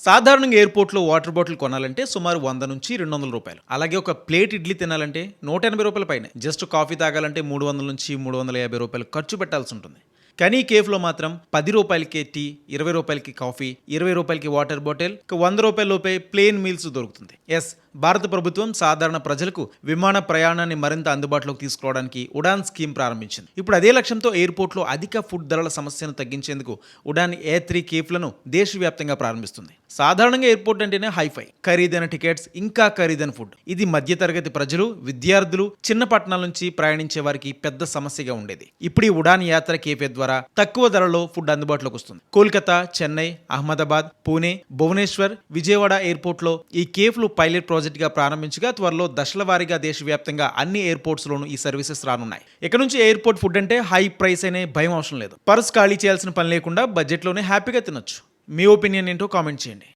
సాధారణంగా ఎయిర్పోర్ట్లో water bottle కొనాలంటే సుమారు 100 నుంచి 200 రూపాయలు. అలాగే ఒక ప్లేట్ ఇడ్లీ తినాలంటే 180 రూపాయల పైనే. జస్ట్ కాఫీ తాగాలంటే 300 నుంచి 350 రూపాయలు ఖర్చు పెట్టాల్సి ఉంటుంది. కానీ ఈ కేఫ్లో మాత్రం 10 రూపాయలకే టీ, 20 రూపాయలకి కాఫీ, 20 రూపాయలకి వాటర్ బాటిల్, 100 రూపాయల లోపే ప్లేన్ మీల్స్ దొరుకుతుంది. ఎస్, భారత ప్రభుత్వం సాధారణ ప్రజలకు విమాన ప్రయాణాన్ని మరింత అందుబాటులోకి తీసుకురావడానికి ఉడాన్ స్కీమ్ ప్రారంభించింది. ఇప్పుడు అదే లక్ష్యంతో ఎయిర్పోర్ట్లో అధిక ఫుడ్ ధరల సమస్యను తగ్గించేందుకు ఉడాన్ A3 కేఫ్లను దేశవ్యాప్తంగా ప్రారంభిస్తుంది. సాధారణంగా ఎయిర్పోర్ట్ అంటేనే హైఫై, ఖరీదైన టికెట్స్, ఇంకా ఖరీదైన ఫుడ్. ఇది మధ్యతరగతి ప్రజలు, విద్యార్థులు, చిన్న పట్టణాల నుంచి ప్రయాణించే వారికి పెద్ద సమస్యగా ఉండేది. ఇప్పుడు ఈ ఉడాన్ యాత్ర కేఫే ద్వారా తక్కువ ధరలో ఫుడ్ అందుబాటులోకి వస్తుంది. కోల్కతా, చెన్నై, అహ్మదాబాద్, పూణే, భువనేశ్వర్, విజయవాడ ఎయిర్పోర్ట్లో ఈ కేఫ్లు పైలట్ ప్రాజెక్ట్ గా ప్రారంభించగా త్వరలో దశల వారీగా దేశవ్యాప్తంగా అన్ని ఎయిర్పోర్ట్స్ లోనూ ఈ సర్వీసెస్ రానున్నాయి. ఇక నుంచి ఎయిర్పోర్ట్ ఫుడ్ అంటే హై ప్రైస్ అనే భయం అవసరం లేదు. పర్స్ ఖాళీ చేయాల్సిన పని లేకుండా బడ్జెట్ లోనే హ్యాపీగా తినొచ్చు. మీ ఒపీనియన్ ఏంటో కామెంట్ చేయండి.